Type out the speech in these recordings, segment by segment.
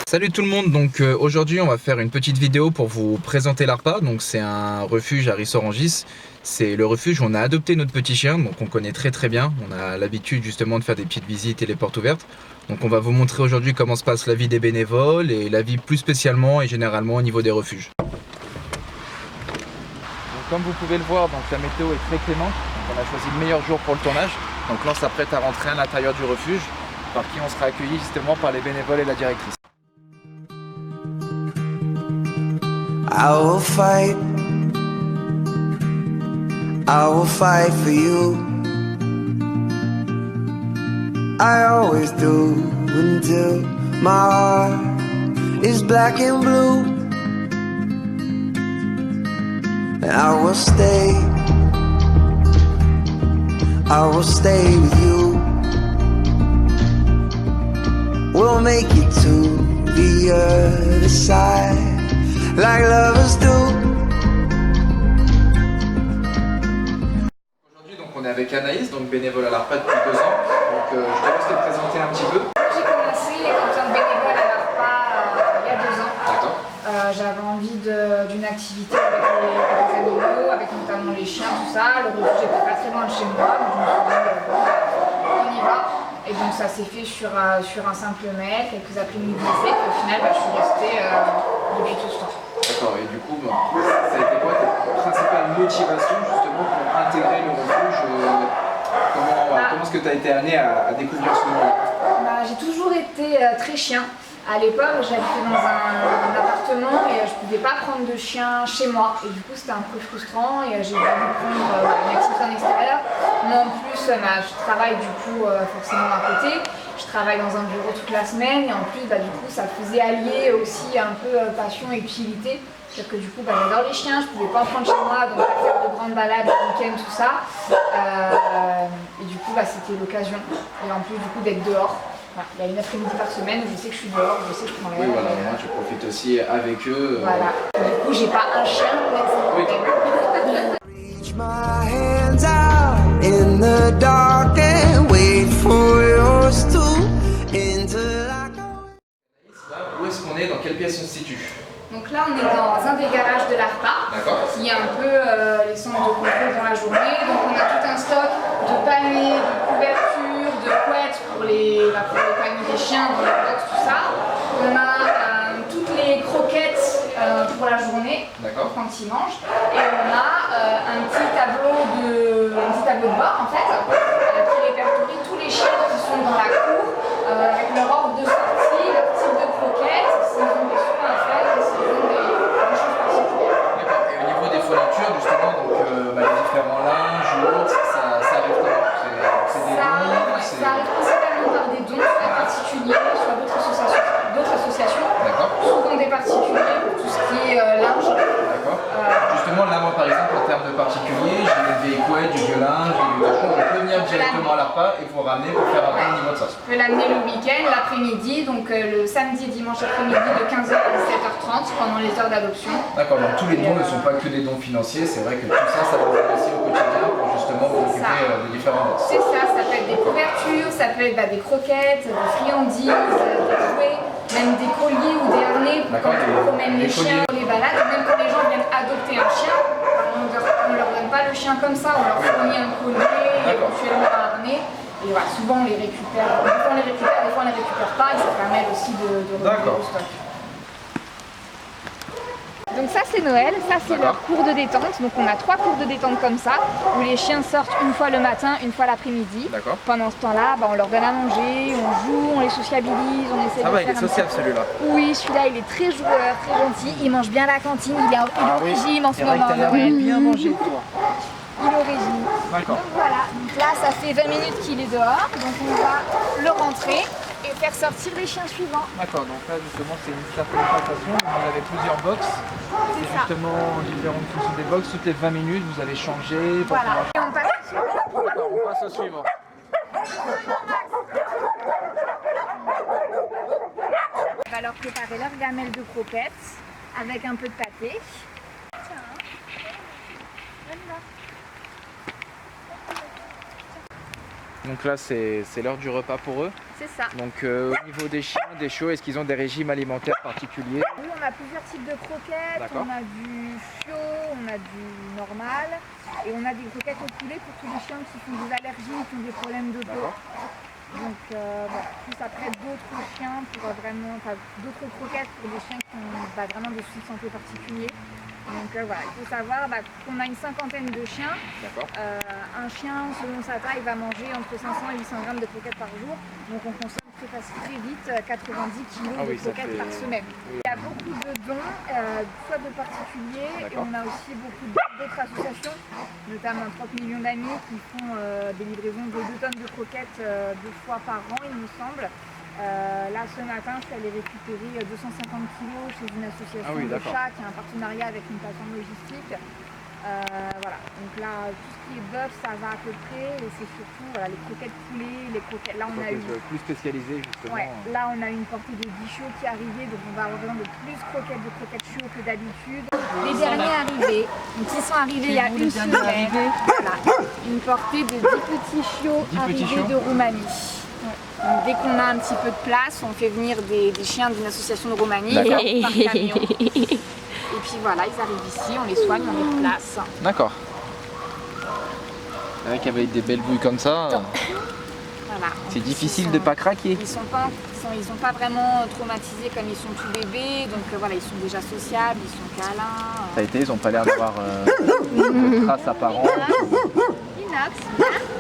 Salut tout le monde, donc aujourd'hui on va faire une petite vidéo pour vous présenter l'ARPA. Donc c'est un refuge à Ris-Orangis. C'est le refuge où on a adopté notre petit chien, donc on connaît très bien. On a l'habitude justement de faire des petites visites et les portes ouvertes. Donc on va vous montrer aujourd'hui comment se passe la vie des bénévoles et la vie plus spécialement et généralement au niveau des refuges. Donc comme vous pouvez le voir, donc la météo est très clémente. Donc on a choisi le meilleur jour pour le tournage. Donc là on s'apprête à rentrer à l'intérieur du refuge, par qui on sera accueilli justement par les bénévoles et la directrice. I will fight for you. I always do until my heart is black and blue. And I will stay with you. We'll make it to the other side like lovers do. Aujourd'hui donc on est avec Anaïs, donc bénévole à l'ARPA depuis 2 ans. Donc je te laisse te présenter un petit peu. J'ai commencé en tant que bénévole à l'ARPA il y a 2 ans. D'accord. J'avais envie d'une activité avec les animaux, avec notamment les chiens, tout ça. Le refuge n'était pas très loin de chez moi, donc je me suis dit on y va. Et donc ça s'est fait sur un simple mail, quelques après-midi d'essai, et au final je suis restée depuis tout ce temps. D'accord, et du coup, ça a été quoi ta principale motivation justement pour intégrer le refuge comment est-ce que tu as été amené à découvrir ce monde-là? J'ai toujours été très chien. À l'époque, j'habitais dans un appartement et je ne pouvais pas prendre de chien chez moi. Et du coup, c'était un peu frustrant et j'ai dû prendre une activité en extérieur. Moi, en plus, je travaille du coup forcément à côté. Je travaille dans un bureau toute la semaine et en plus, du coup, ça faisait allier aussi un peu passion et utilité. C'est-à-dire que du coup, j'adore les chiens, je ne pouvais pas en prendre chez moi, donc pas faire de grandes balades le week-end, tout ça. Et du coup, c'était l'occasion. Et en plus, du coup, d'être dehors. Voilà, il y a une après-midi par semaine où je sais que je suis dehors, je sais que je prends l'air. Oui, voilà, moi tu profites aussi avec eux. Voilà. Du coup, j'ai pas un chien, mais c'est Reach my hands out in the dark and wait for yours to enter like Où est-ce qu'on est? Dans quelle pièce on se situe? Donc là, on est dans un des garages de l'ARPA, qui est un peu les centres de contrôle dans la journée. Donc on a tout un stock de paniers, de couvertures, de couettes pour les paniers des chiens, dans les box, tout ça. On a toutes les croquettes pour la journée, quand ils mangent. Et on a un petit tableau de bord, en fait, qui répertorie tous les chiens qui sont dans la cour, avec leur ordre de sortie, leur type de croquettes, s'ils ont des soins à faire, s'ils ont des choses particulières. D'accord. Et au niveau des fournitures, justement, donc, les différents linges ou autres, ça arrive comment? C'est des dons? Ça arrive principalement par des dons, soit particuliers, soit d'autres associations. Souvent des particuliers pour tout ce qui est linge. D'accord. Justement, là, moi, par exemple, en termes de particuliers, j'ai des couettes, du vieux linge, du cochon. Je peux venir directement à l'ARPA et vous ramener pour faire un peu au niveau de ça. Je peux l'amener le week-end, l'après-midi, donc le samedi et dimanche après-midi de 15h à 17h30 pendant les heures d'adoption. D'accord, donc tous les dons ne sont pas que des dons financiers, c'est vrai que tout ça, ça vous aide aussi au quotidien pour justement vous occuper des différents box. C'est ça, ça peut être des couvertures, ça peut être des croquettes, des friandises, des jouets, même des colliers ou des harnais pour qu'on promène les chiens, les balades. Même quand les gens viennent adopter un chien, on ne leur donne pas le chien comme ça, on leur fournit un collier, éventuellement un harnais. Et voilà, souvent on les récupère, des fois on les récupère pas et ça permet aussi de remonter le stock. Donc ça c'est Noël, ça c'est leur cours de détente. Donc on a 3 cours de détente comme ça, où les chiens sortent une fois le matin, une fois l'après-midi. Pendant ce temps-là, on leur donne à manger, on joue, on les sociabilise, on essaie de faire il est sociable celui-là. Oui, celui-là il est très joueur, très gentil, il mange bien la cantine, il est au régime en ce moment. Bien mangé toi. Il est au régime. Donc voilà, donc là ça fait 20 minutes qu'il est dehors, donc on va le rentrer et faire sortir les chiens suivants. D'accord, donc là justement c'est une certaine rotation, vous avez plusieurs box. C'est justement différentes fonctions des box, toutes les 20 minutes vous allez changer. Voilà, et on passe au suivant. D'accord, on passe au suivant. On va leur préparer leur gamelle de croquettes avec un peu de pâté. Tiens, viens là. Donc là, c'est l'heure du repas pour eux. C'est ça. Donc au niveau des chiens, des chiots, est-ce qu'ils ont des régimes alimentaires particuliers? Oui, on a plusieurs types de croquettes. D'accord. On a du chiot, on a du normal. Et on a des croquettes au poulet pour tous les chiens qui font des allergies, qui ont des problèmes de peau. Donc voilà. Plus après d'autres chiens pour vraiment, enfin, d'autres croquettes pour des chiens qui ont vraiment des soucis de santé particuliers. Donc voilà, il faut savoir qu'on a une cinquantaine de chiens. Un chien, selon sa taille, va manger entre 500 et 800 grammes de croquettes par jour. Donc on consomme très vite 90 kg de croquettes par semaine. Il y a beaucoup de dons, soit de particuliers, et on a aussi beaucoup d'autres associations, notamment 30 millions d'amis qui font des livraisons de 2 tonnes de croquettes 2 fois par an, il me semble. Là ce matin je suis allée récupérer 250 kg chez une association de chats qui a un partenariat avec une plateforme logistique. Voilà, donc là tout ce qui est bœuf ça va à peu près, et c'est surtout voilà, les croquettes poulet, les croquettes. Là on a eu plus spécialisé justement. Ouais, là on a une portée de 10 chiots qui est arrivée, donc on va avoir besoin de plus de croquettes chiots que d'habitude. Les derniers arrivés, donc ils sont arrivés il y a une semaine. Voilà, une portée de 10 petits chiots arrivés de Roumanie. Donc, dès qu'on a un petit peu de place, on fait venir des chiens d'une association de Roumanie par camion. Et puis voilà, ils arrivent ici, on les soigne, on les replace. D'accord. C'est vrai qu'avec des belles bouilles comme ça, voilà. C'est difficile de ne pas craquer. Ils sont pas vraiment traumatisés comme ils sont tout bébés, donc voilà, ils sont déjà sociables, ils sont câlins. Ça a été, ils n'ont pas l'air d'avoir de traces apparentes. Inox,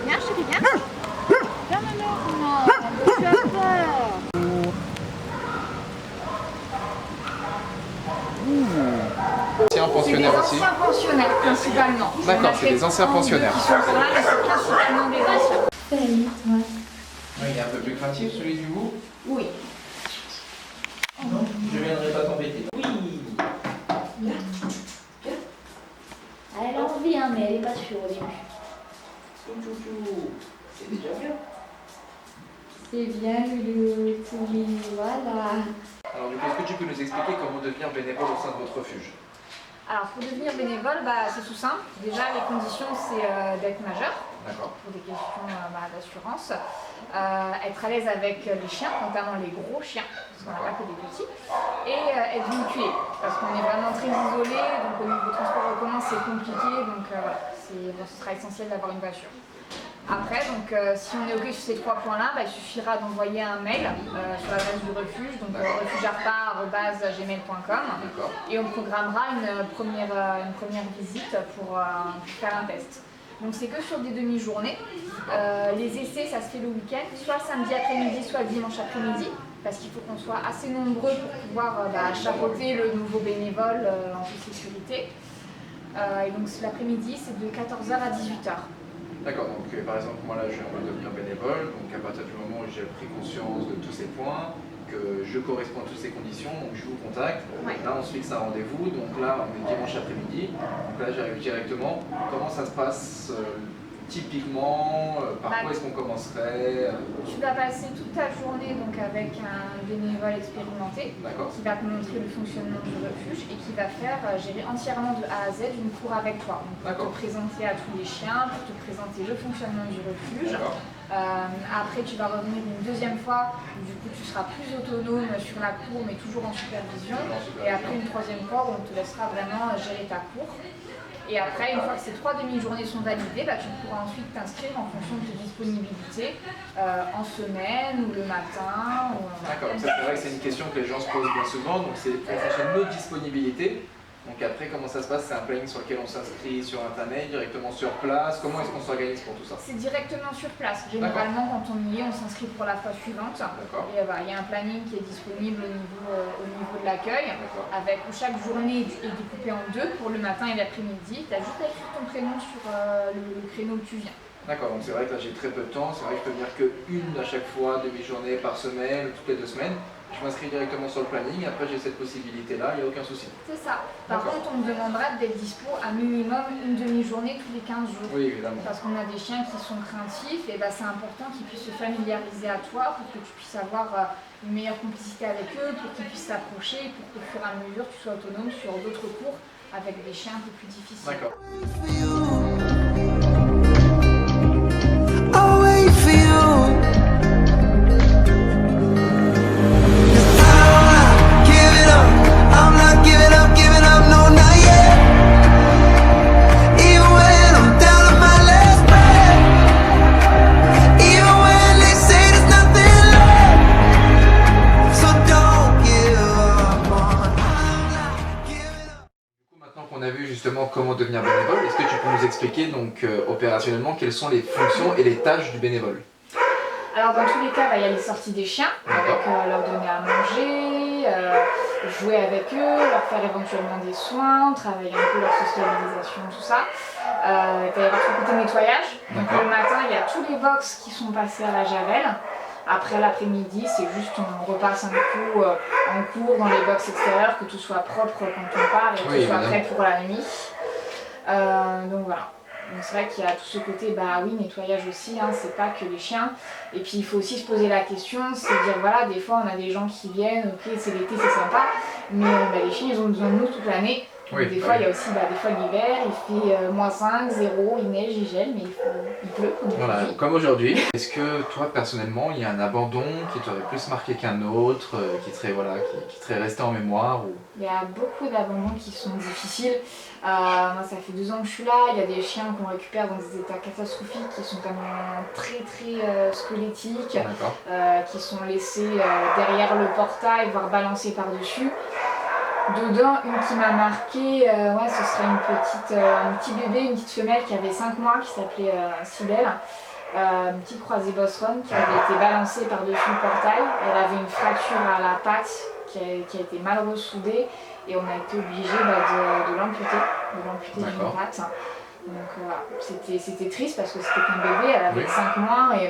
viens chérie, viens. Viens non, tu as peur. Anciens pensionnaires C'est des aussi. anciens pensionnaires principalement. D'accord, c'est des anciens pensionnaires. Qui sont là, mais c'est principalement des anciens. Oui, il est un peu plus craintif celui du bout. Oui. Non, je viendrai pas t'embêter. Oui. Elle a envie, hein, mais elle n'est pas sûre au début. C'est déjà bien. C'est bien, Loulou. Oui, voilà. Alors, du coup, est-ce que tu peux nous expliquer comment devenir bénévole au sein de votre refuge? Alors pour devenir bénévole, c'est tout simple. Déjà les conditions c'est d'être majeur. D'accord. Pour des questions d'assurance. Être à l'aise avec les chiens, notamment les gros chiens, parce qu'on n'a pas que des petits. Et être véhiculé, parce qu'on est vraiment très isolé, donc au niveau transport en commun c'est compliqué, donc voilà, ce sera essentiel d'avoir une voiture. Après, donc, si on est OK sur ces 3 points-là, il suffira d'envoyer un mail sur l'adresse du refuge, donc refugearpa@gmail.com, et on programmera une première visite pour faire un test. Donc c'est que sur des demi-journées. Les essais, ça se fait le week-end, soit samedi après-midi, soit dimanche après-midi, parce qu'il faut qu'on soit assez nombreux pour pouvoir chapeauter le nouveau bénévole en toute sécurité. Et donc l'après-midi, c'est de 14h à 18h. D'accord, donc par exemple, moi là je suis en mode devenir bénévole, donc à partir du moment où j'ai pris conscience de tous ces points, que je corresponds à toutes ces conditions, donc je vous contacte, là on se fixe un rendez-vous, donc là on est dimanche après-midi, donc là j'arrive directement. Comment ça se passe typiquement, par quoi est-ce qu'on commencerait? Tu vas passer toute ta journée donc, avec un bénévole expérimenté qui va te montrer le fonctionnement du refuge et qui va faire gérer entièrement de A à Z une cour avec toi. Donc, pour te présenter à tous les chiens, pour te présenter le fonctionnement du refuge. Après tu vas revenir une deuxième fois, du coup tu seras plus autonome sur la cour mais toujours en supervision. Et après une troisième fois où on te laissera vraiment gérer ta cour. Et après, une fois que ces 3 demi-journées sont validées, tu pourras ensuite t'inscrire en fonction de tes disponibilités en semaine ou le matin. D'accord, ça c'est vrai que c'est une question que les gens se posent bien souvent, donc c'est en fonction de nos disponibilités. Donc après, comment ça se passe? C'est un planning sur lequel on s'inscrit sur internet, directement sur place? Comment est-ce qu'on s'organise pour tout ça? C'est directement sur place. Généralement, quand on y est, on s'inscrit pour la fois suivante. Et il y a un planning qui est disponible au niveau de l'accueil, avec où chaque journée est découpée en 2 pour le matin et l'après-midi. Tu as juste à écrire ton prénom sur le créneau où tu viens. D'accord, donc c'est vrai que là j'ai très peu de temps, c'est vrai que je peux venir qu'une à chaque fois, demi-journée par semaine, toutes les 2 semaines. Je m'inscris directement sur le planning, après j'ai cette possibilité-là, il n'y a aucun souci. C'est ça. Par contre, on me demandera d'être dispo à minimum une demi-journée tous les 15 jours. Oui, évidemment. Parce qu'on a des chiens qui sont craintifs, et c'est important qu'ils puissent se familiariser à toi pour que tu puisses avoir une meilleure complicité avec eux, pour qu'ils puissent s'approcher, pour qu'au fur et à mesure tu sois autonome sur d'autres cours avec des chiens un peu plus difficiles. D'accord. I'll wait for you. m'expliquer donc opérationnellement quelles sont les fonctions et les tâches du bénévole. Alors dans tous les cas, il y a les sorties des chiens, avec leur donner à manger, jouer avec eux, leur faire éventuellement des soins, travailler un peu leur socialisation, tout ça. Il va y avoir tout le côté nettoyage. Donc le matin, il y a tous les box qui sont passés à la javel. Après l'après-midi, c'est juste on repasse un coup en cours dans les box extérieures, que tout soit propre quand on part et que tout soit prêt pour la nuit. Donc voilà. Donc c'est vrai qu'il y a tout ce côté, nettoyage aussi, hein, c'est pas que les chiens. Et puis il faut aussi se poser la question, c'est dire voilà, des fois on a des gens qui viennent, ok c'est l'été, c'est sympa, mais les chiens ils ont besoin de nous toute l'année. Donc des fois il y a aussi des fois l'hiver, il fait -5, 0, il neige, il gèle, mais il pleut comme aujourd'hui. Comme aujourd'hui. Est-ce que toi personnellement il y a un abandon qui t'aurait plus marqué qu'un autre, qui serait resté en mémoire ou... Il y a beaucoup d'abandons qui sont difficiles. Moi ça fait 2 ans que je suis là, il y a des chiens qu'on récupère dans des états catastrophiques qui sont quand même très squelettiques, qui sont laissés derrière le portail, voire balancés par-dessus. Dedans, une qui m'a marqué, ce serait un petit bébé, une petite femelle qui avait 5 mois, qui s'appelait Cybèle, une petite croisée Bosron qui avait été balancée par-dessus le portail. Elle avait une fracture à la patte qui a été mal ressoudée et on a été obligé de l'amputer d'une patte. Donc c'était triste parce que c'était qu'un bébé, elle avait 5 mois et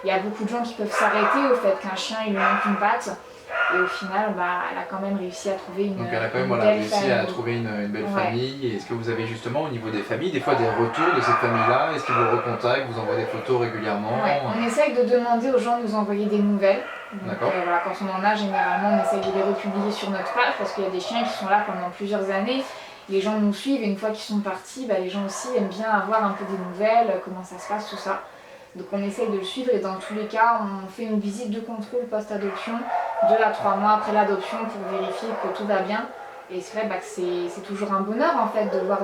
il y a beaucoup de gens qui peuvent s'arrêter au fait qu'un chien il lui manque une patte. Et au final, elle a quand même réussi à trouver une belle famille. Donc elle a quand même réussi à trouver une belle famille. Et est-ce que vous avez justement au niveau des familles, des fois des retours de cette famille-là? Est-ce qu'ils vous recontactent, vous envoient des photos régulièrement? On essaye de demander aux gens de nous envoyer des nouvelles. Donc, quand on en a, généralement, on essaye de les republier sur notre page parce qu'il y a des chiens qui sont là pendant plusieurs années. Les gens nous suivent et une fois qu'ils sont partis, les gens aussi aiment bien avoir un peu des nouvelles, comment ça se passe, tout ça. Donc on essaye de le suivre et dans tous les cas, on fait une visite de contrôle post-adoption 2 à 3 mois après l'adoption pour vérifier que tout va bien. Et c'est vrai que c'est toujours un bonheur en fait de voir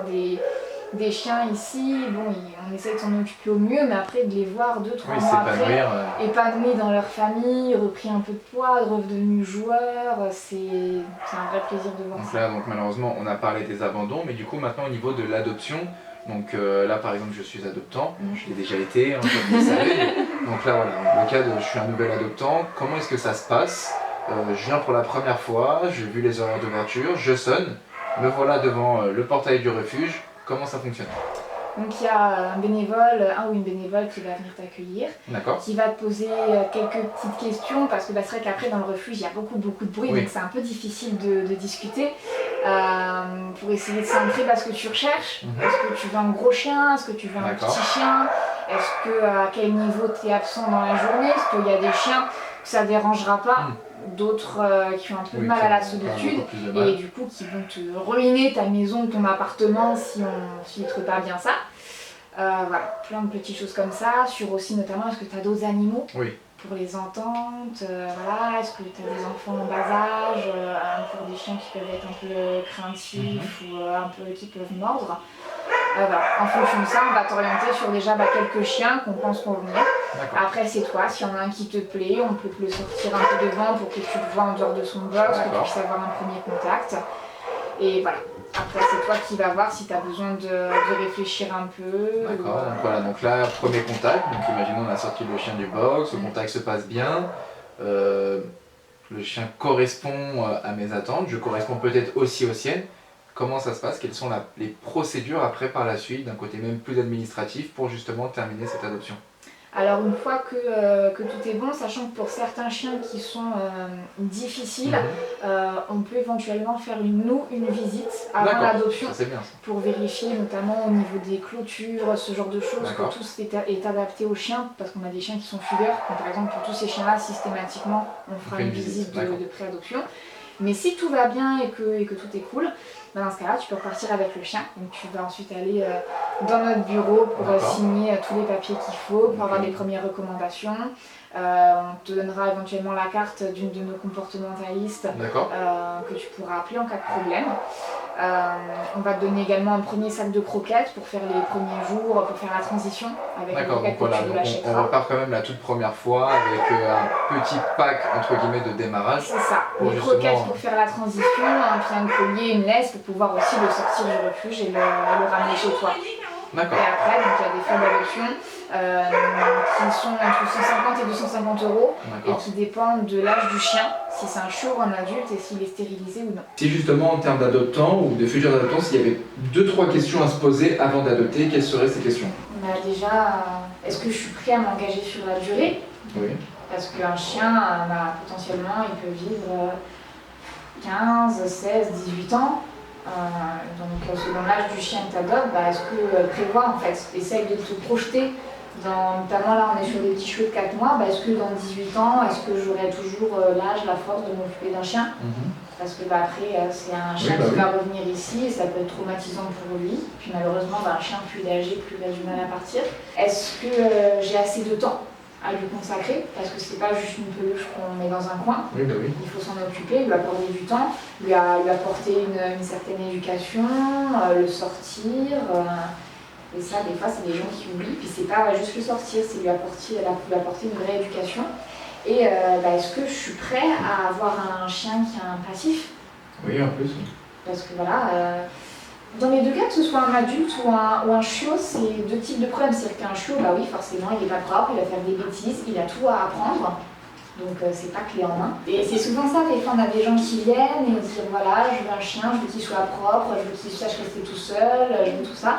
des chiens ici. Bon, on essaie de s'en occuper au mieux, mais après de les voir 2-3 mois après, épanouis dans leur famille, repris un peu de poids, redevenus joueurs, c'est un vrai plaisir de voir ça. Donc malheureusement, on a parlé des abandons, mais du coup maintenant au niveau de l'adoption, donc là par exemple je suis adoptant, je l'ai déjà été, comme vous le savez. Donc là voilà, le cas de je suis un nouvel adoptant, comment est-ce que ça se passe? Je viens pour la première fois, j'ai vu les horaires d'ouverture, je sonne, me voilà devant le portail du refuge, comment ça fonctionne? Donc il y a un ou une bénévole qui va venir t'accueillir, qui va te poser quelques petites questions parce que c'est vrai qu'après dans le refuge il y a beaucoup de bruit, donc c'est un peu difficile de discuter pour essayer de centrer ce que tu recherches. Est-ce que tu veux un gros chien? Est-ce que tu veux un petit chien? Est-ce que à quel niveau tu es absent dans la journée? Est-ce qu'il y a des chiens que ça ne dérangera pas? D'autres qui ont un peu de mal à la solitude et du coup qui vont te ruiner ta maison, ton appartement si on filtre pas bien ça. Voilà, plein de petites choses comme ça, sur aussi notamment est-ce que tu as d'autres animaux pour les ententes, est-ce que tu as des enfants en bas âge, pour des chiens qui peuvent être un peu craintifs ou un peu qui peuvent mordre. En fonction de ça, on va t'orienter sur déjà quelques chiens qu'on pense convenir. Après, c'est toi, s'il y en a un qui te plaît, on peut te le sortir un peu devant pour que tu le vois en dehors de son box, que tu puisses avoir un premier contact. Et voilà. Après, c'est toi qui vas voir si tu as besoin de réfléchir un peu. Donc là, premier contact. Donc imaginons on a sorti le chien du box, le contact se passe bien. Le chien correspond à mes attentes, je corresponds peut-être aussi aux siennes. Comment ça se passe? Quelles sont les procédures après par la suite, d'un côté même plus administratif, pour justement terminer cette adoption? Alors une fois que tout est bon, sachant que pour certains chiens qui sont difficiles, on peut éventuellement faire une visite avant l'adoption pour vérifier notamment au niveau des clôtures, ce genre de choses, que tout est adapté aux chiens, parce qu'on a des chiens qui sont fugueurs. Donc, par exemple pour tous ces chiens-là, systématiquement, on fera une visite de pré-adoption. Mais si tout va bien et que tout est cool, dans ce cas-là, tu peux repartir avec le chien. Donc tu vas ensuite aller dans notre bureau pour signer tous les papiers qu'il faut, pour avoir des premières recommandations. On te donnera éventuellement la carte d'une de nos comportementalistes que tu pourras appeler en cas de problème. On va te donner également un premier sac de croquettes pour faire les premiers jours, pour faire la transition avec les D'accord, donc croquettes que voilà, tu donc nous on achèteras. repart quand même la toute première fois avec un petit pack entre guillemets de démarrage. C'est ça, Pour les justement- croquettes pour faire la transition, un pied de collier, une laisse pour pouvoir aussi le sortir du refuge et le ramener chez toi. D'accord. Et après, donc, il y a des frais d'adoption qui sont entre 150 et 250 euros et D'accord. qui dépendent de l'âge du chien, si c'est un chiot ou un adulte et s'il est stérilisé ou non. Si justement en termes d'adoptants ou de futurs adoptants, s'il y avait 2-3 questions à se poser avant d'adopter, quelles seraient ces questions? Bah déjà, est-ce que je suis prêt à m'engager sur la durée? Oui. Parce qu'un chien, bah, potentiellement, il peut vivre 15, 16, 18 ans. Donc selon l'âge du chien que tu adoptes, bah, est-ce que prévois en fait, essaye de te projeter, notamment là on est sur des petits chiots de 4 mois, bah, est-ce que dans 18 ans, est-ce que j'aurai toujours l'âge, la force de m'occuper d'un chien? Parce que bah, après c'est un chien qui va revenir ici et ça peut être traumatisant pour lui. Puis malheureusement bah, un chien plus il est âgé, plus il a du mal à partir. Est-ce que j'ai assez de temps à lui consacrer, parce que c'est pas juste une peluche qu'on met dans un coin, Oui, bah oui. il faut s'en occuper, lui accorder du temps, lui apporter une certaine éducation, le sortir, et ça des fois c'est des gens qui oublient, puis c'est pas juste le sortir, c'est lui apporter une vraie éducation. Et bah, est-ce que je suis prêt à avoir un chien qui a un passif? Oui, en plus. Parce que voilà, dans les deux cas, que ce soit un adulte ou un chiot, c'est deux types de problèmes. C'est-à-dire qu'un chiot, bah oui, forcément, il est pas propre, il va faire des bêtises, il a tout à apprendre. Donc c'est pas clé en main. Et c'est souvent ça, des fois on a des gens qui viennent et disent voilà, je veux un chien, je veux qu'il soit propre, je veux qu'il sache rester tout seul, je veux tout ça.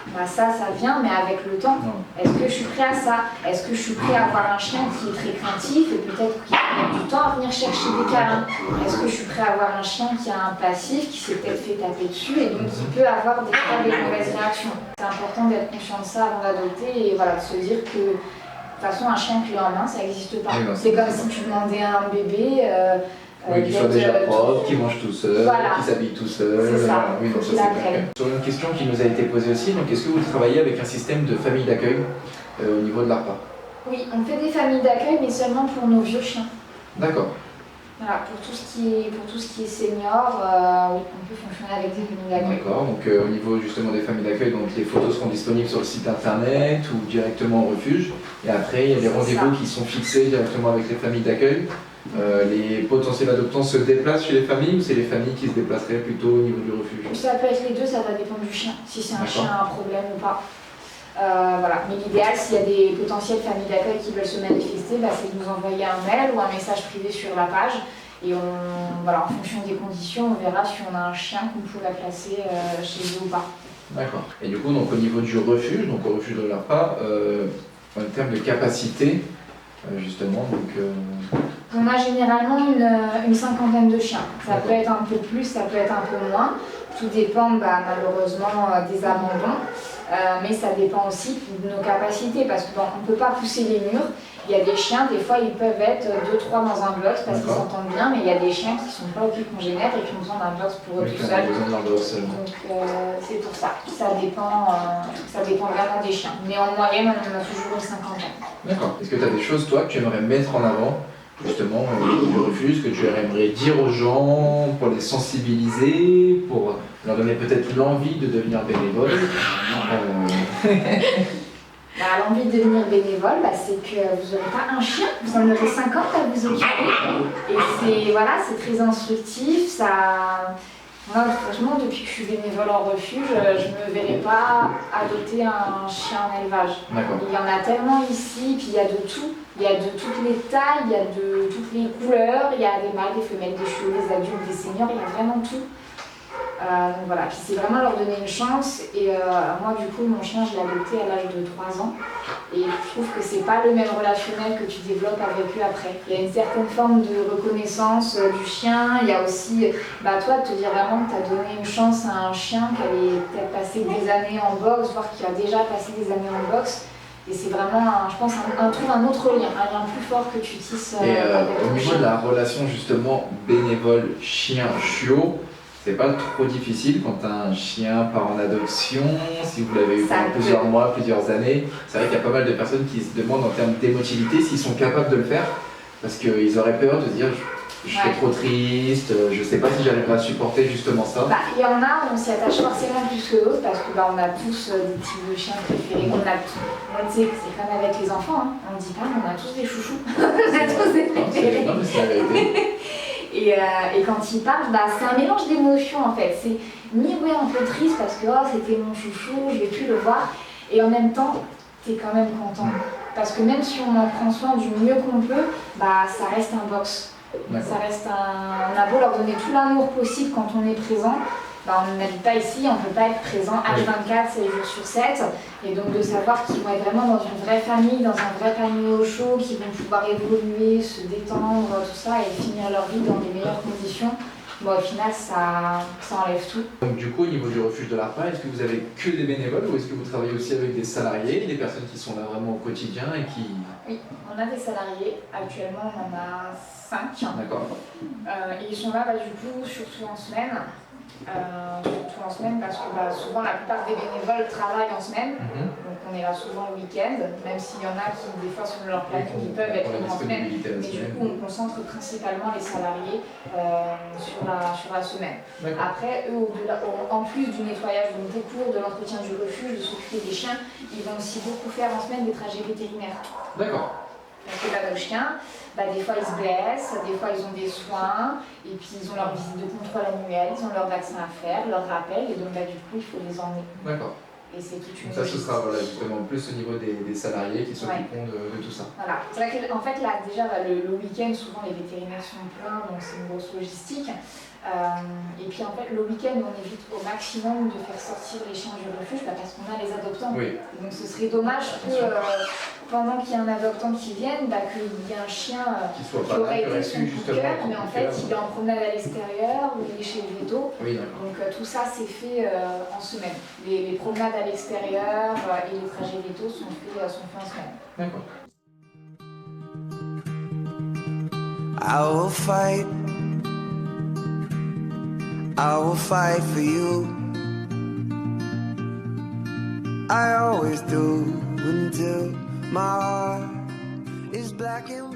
Bah ça vient, mais avec le temps. Est-ce que je suis prêt à ça? Est-ce que je suis prêt à avoir un chien qui est très craintif et peut-être qu'il va mettre du temps à venir chercher des câlins? Est-ce que je suis prêt à avoir un chien qui a un passif, qui s'est peut-être fait taper dessus et donc qui peut avoir des fois des mauvaises réactions? C'est important d'être conscient de ça avant d'adopter et voilà, de se dire que de toute façon un chien clé en main ça n'existe pas. Oui, non, c'est comme si tu demandais à un bébé qu'il soit déjà propre, qu'il mange tout seul, voilà. qu'il s'habille tout seul. C'est ça, Oui, non, ça qu'il c'est apprenne. clair. Sur une question qui nous a été posée aussi, donc est-ce que vous travaillez avec un système de famille d'accueil au niveau de l'ARPA? Oui, on fait des familles d'accueil mais seulement pour nos vieux chiens. D'accord. Voilà, pour tout ce qui est senior, oui, on peut fonctionner avec des familles d'accueil. D'accord, donc au niveau justement des familles d'accueil, donc les photos seront disponibles sur le site internet ou directement au refuge. Et après, il y a des rendez-vous qui sont fixés directement avec les familles d'accueil. Les potentiels adoptants se déplacent chez les familles ou c'est les familles qui se déplaceraient plutôt au niveau du refuge? Ça peut être les deux, ça va dépendre du chien, si c'est un D'accord. chien a un problème ou pas. Voilà. Mais l'idéal, s'il y a des potentielles familles d'accueil qui veulent se manifester, bah, c'est de nous envoyer un mail ou un message privé sur la page. Et voilà, en fonction des conditions, on verra si on a un chien qu'on pourrait placer chez eux ou pas. D'accord. Et du coup, donc, au niveau du refuge, donc au refuge de l'ARPA, en termes de capacité, justement, donc... On a généralement une cinquantaine de chiens. Ça peut être un peu plus, ça peut être un peu moins. Tout dépend malheureusement des abandons. Mais ça dépend aussi de nos capacités parce qu'on ne peut pas pousser les murs. Il y a des chiens, des fois ils peuvent être 2-3 dans un box parce qu'ils s'entendent bien, mais il y a des chiens qui ne sont pas OK congénères et qui ont besoin d'un box pour eux tout seuls. Donc c'est pour ça. Ça dépend vraiment des chiens. Mais en moyenne, on en a toujours une cinquantaine. D'accord. Est-ce que tu as des choses, toi, que tu aimerais mettre en avant justement au niveau du refuge, que tu aimerais dire aux gens pour les sensibiliser, pour leur donner peut-être l'envie de devenir bénévole? L'envie de devenir bénévole, c'est que vous n'aurez pas un chien, vous en aurez 50 à vous occuper. Et c'est très instructif. Moi, franchement, depuis que je suis bénévole en refuge, je ne me verrai pas adopter un chien en élevage. Il y en a tellement ici, puis il y a de tout. Il y a de toutes les tailles, il y a de toutes les couleurs, il y a des mâles, des femelles, des chiots, des adultes, des seniors, il y a vraiment tout. Donc voilà, puis c'est vraiment leur donner une chance. Et moi, du coup, mon chien, je l'ai adopté à l'âge de 3 ans. Et je trouve que c'est pas le même relationnel que tu développes avec eux après. Il y a une certaine forme de reconnaissance du chien. Il y a aussi, toi, de te dire vraiment que tu as donné une chance à un chien qui avait peut-être passé des années en boxe, voire qui a déjà passé des années en boxe. Et c'est vraiment, je pense, un autre lien, un lien plus fort que tu tisses avec au ton niveau chien. de la relation justement bénévole chien-chiot, c'est pas trop difficile quand tu as un chien part en adoption, si vous l'avez eu pendant plusieurs mois, plusieurs années. C'est vrai qu'il y a pas mal de personnes qui se demandent en termes d'émotivité s'ils sont capables de le faire, parce qu'ils auraient peur de se dire je serais trop triste, je sais pas si j'arriverai à supporter justement ça. Bah, il y en a, on s'y attache forcément plus que d'autres parce que bah, on a tous des types de chiens préférés. On a tous. Moi, tu sais, c'est comme avec les enfants, hein. On dit pas, mais on a tous des chouchous. On a tous des préférés. Non, mais c'est la vérité. Et quand ils partent, bah, c'est un mélange d'émotions en fait. C'est ni ouais, un peu triste parce que oh, c'était mon chouchou, je vais plus le voir. Et en même temps, t'es quand même content. Parce que même si on en prend soin du mieux qu'on peut, bah, ça reste un box. Ça reste on a beau leur donner tout l'amour possible quand on est présent, bah, on n'habite pas ici, on ne peut pas être présent H24, 7 jours sur 7. Et donc de savoir qu'ils vont être vraiment dans une vraie famille, dans un vrai panier au chaud, qu'ils vont pouvoir évoluer, se détendre, tout ça, et finir leur vie dans les meilleures conditions, bon, au final ça enlève tout. Donc du coup au niveau du refuge de l'ARPA, est-ce que vous avez que des bénévoles ou est-ce que vous travaillez aussi avec des salariés, des personnes qui sont là vraiment au quotidien et qui... Oui, on a des salariés, actuellement on en a 5. D'accord. Et ils sont là bah, du coup surtout en semaine. Parce que bah, souvent la plupart des bénévoles travaillent en semaine, donc on est là souvent le week-end, même s'il y en a qui des fois sur leur planning ils peuvent être en semaine, mais du coup on concentre principalement les salariés sur la semaine. Après eux, en plus du nettoyage donc des cours, de l'entretien du refuge, de s'occuper des chiens, ils vont aussi beaucoup faire en semaine des trajets vétérinaires. D'accord. Parce que bah, nos chiens, bah, des fois ils se blessent, des fois ils ont des soins, et puis ils ont leur visite de contrôle annuelle, ils ont leur vaccin à faire, leur rappel, et donc bah, du coup il faut les emmener. D'accord. Et c'est toute une donc ça ce sera voilà, justement plus au niveau des salariés qui s'occuperont de tout ça. Voilà. C'est vrai qu'en fait là déjà bah, le week-end souvent les vétérinaires sont pleins, donc c'est une grosse logistique. Et puis en fait le week-end on évite au maximum de faire sortir les chiens du refuge bah, parce qu'on a les adoptants. Oui. Donc ce serait dommage que pendant qu'il y a un adoptant qui vienne, bah, qu'il y ait un chien qui aurait été son coup de cœur, mais en fait il est en promenade à l'extérieur ou il est chez le veto. Oui, donc tout ça c'est fait en semaine. Les promenades à l'extérieur et les trajets veto sont faits en semaine. D'accord. I will fight for you. I always do until my heart is black and white.